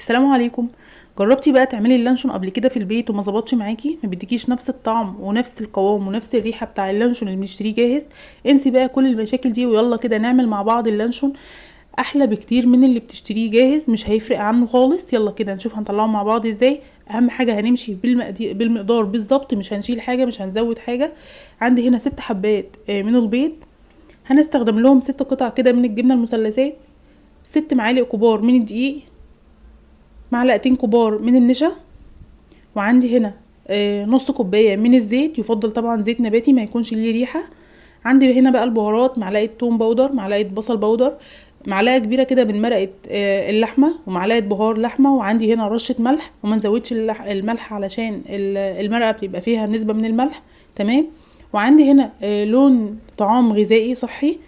السلام عليكم. جربتي بقى تعملي اللانشون قبل كده في البيت وما ظبطش معاكي؟ ما بيديكيش نفس الطعم ونفس القوام ونفس الريحه بتاع اللانشون اللي بنشتريه جاهز؟ انسي بقى كل المشاكل دي ويلا كده نعمل مع بعض اللانشون احلى بكتير من اللي بتشتريه جاهز، مش هيفرق عنه خالص. يلا كده نشوف هنطلعه مع بعض ازاي. اهم حاجه هنمشي بالمقدار بالظبط، مش هنشيل حاجه مش هنزود حاجه. عندي هنا 6 حبات من البيض، هنستخدم لهم 6 قطع كده من الجبنه المثلثات، 6 معالق كبار من الدقيق، معلقتين كبار من النشا، وعندي هنا نص كوبايه من الزيت، يفضل طبعا زيت نباتي ما يكونش ليه ريحه. عندي هنا بقى البهارات، معلقه توم باودر، معلقه بصل باودر، معلقه كبيره كده من مرقه اللحمه، ومعلقه بهار لحمه، وعندي هنا رشه ملح، وما نزودش الملح علشان المرقه بيبقى فيها نسبه من الملح. تمام. وعندي هنا لون طعام غذائي صحي.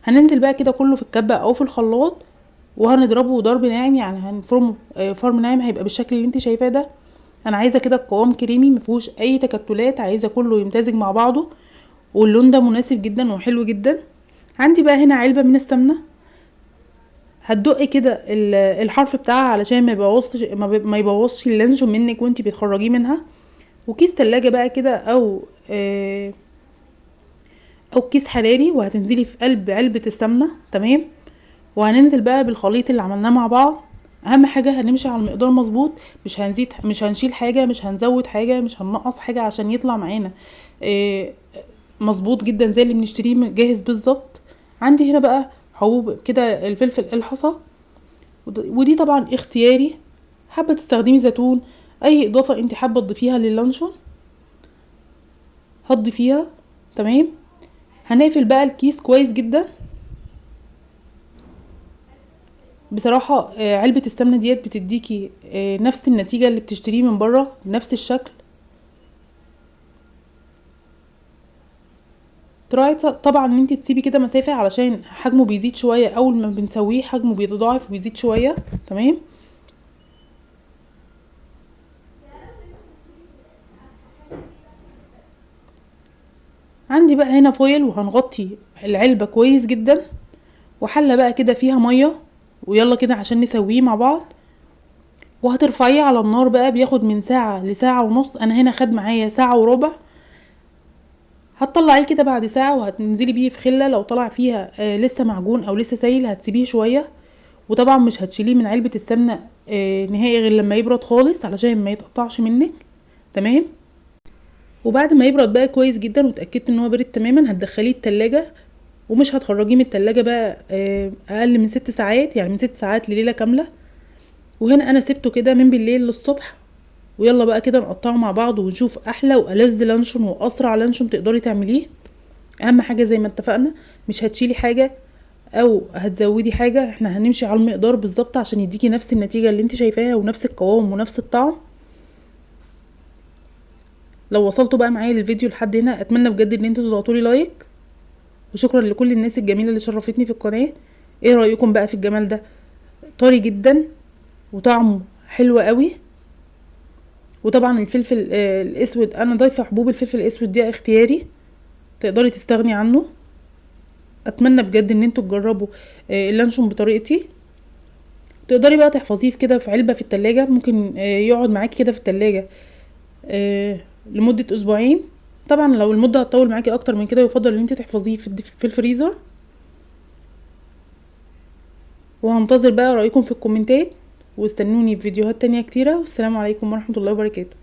هننزل بقى كده كله في الكبه او في الخلاط وهنضربه ضرب ناعم، يعني هنفرمه فرم ناعم، هيبقى بالشكل اللي انت شايفاه ده. انا عايزه كده القوام كريمي مفيهوش اي تكتلات، عايزه كله يمتزج مع بعضه، واللون ده مناسب جدا وحلو جدا. عندي بقى هنا علبه من السمنه، هتدقي كده الحرف بتاعها علشان ما يبوظش اللانشون منك وانتي بتخرجيه منها. وكيس تلاجة بقى كده او كيس حراري، وهتنزلي في قلب علبه السمنه. تمام. وهننزل بقى بالخليط اللي عملناه مع بعض. اهم حاجه هنمشي على المقدار مظبوط، مش هنشيل حاجه مش هنزود حاجه مش هننقص حاجه عشان يطلع معانا مظبوط جدا زي اللي بنشتريه جاهز بالظبط. عندي هنا بقى حبوب كده الفلفل الحصى، ودي طبعا اختياري، حابه تستخدمي زيتون، اي اضافه انت حابه تضيفيها للانشون هتضيفيها. تمام. هنقفل بقى الكيس كويس جدا. بصراحة علبة السمنة ديت بتديكي نفس النتيجة اللي بتشتريه من بره بنفس الشكل. تراعي طبعا ان انت تسيبي كده مسافة علشان حجمه بيزيد شوية، اول ما بنسويه حجمه بيتضاعف وبيزيد شوية. تمام. عندي بقى هنا فويل، وهنغطي العلبة كويس جدا، وحلة بقى كده فيها مية، ويلا كده عشان نسويه مع بعض. وهترفعيه على النار بقى، بياخد من ساعة لساعة ونص، انا هنا خد معايا ساعة وربع. هتطلعيه كده بعد ساعة وهتنزلي بيه في خلة، لو طلع فيها لسه معجون او لسه سايل هتسيبيه شوية. وطبعا مش هتشيليه من علبة السمنة نهائي غير لما يبرد خالص علشان ما يتقطعش منك. تمام. وبعد ما يبرد بقى كويس جدا وتأكدت ان هو برد تماما، هتدخليه التلاجة، ومش هتخرجيه من التلاجة بقى اقل من 6 ساعات، يعني من 6 ساعات لليلة كاملة. وهنا انا سبته كده من بالليل للصبح. ويلا بقى كده نقطعه مع بعض ونشوف احلى والذ لانشون واسرع لانشون تقدري تعمليه. اهم حاجه زي ما اتفقنا مش هتشيلي حاجه او هتزودي حاجه، احنا هنمشي على المقدار بالظبط عشان يديكي نفس النتيجه اللي انت شايفاها ونفس القوام ونفس الطعم. لو وصلتوا بقى معايا للفيديو لحد هنا اتمنى بجد ان انتوا تضغطوا لي لايك، وشكرا لكل الناس الجميله اللي شرفتني في القناه. ايه رايكم بقى في الجمال ده؟ طري جدا وطعمه حلو قوي. وطبعا الفلفل الاسود انا ضايفه حبوب الفلفل الاسود دي اختياري، تقدري تستغني عنه. اتمنى بجد ان انتوا تجربوا اللانشون بطريقتي. تقدري بقى تحفظيه في كده في علبة في التلاجة، ممكن يقعد معاكي كده في التلاجة لمدة اسبوعين. طبعا لو المدة هتطول معاكي اكتر من كده يفضل ان انت تحفظيه في الفريزر. وهنتظر بقى رأيكم في الكومنتات، واستنوني بفيديوهات تانية كتيرة، والسلام عليكم ورحمة الله وبركاته.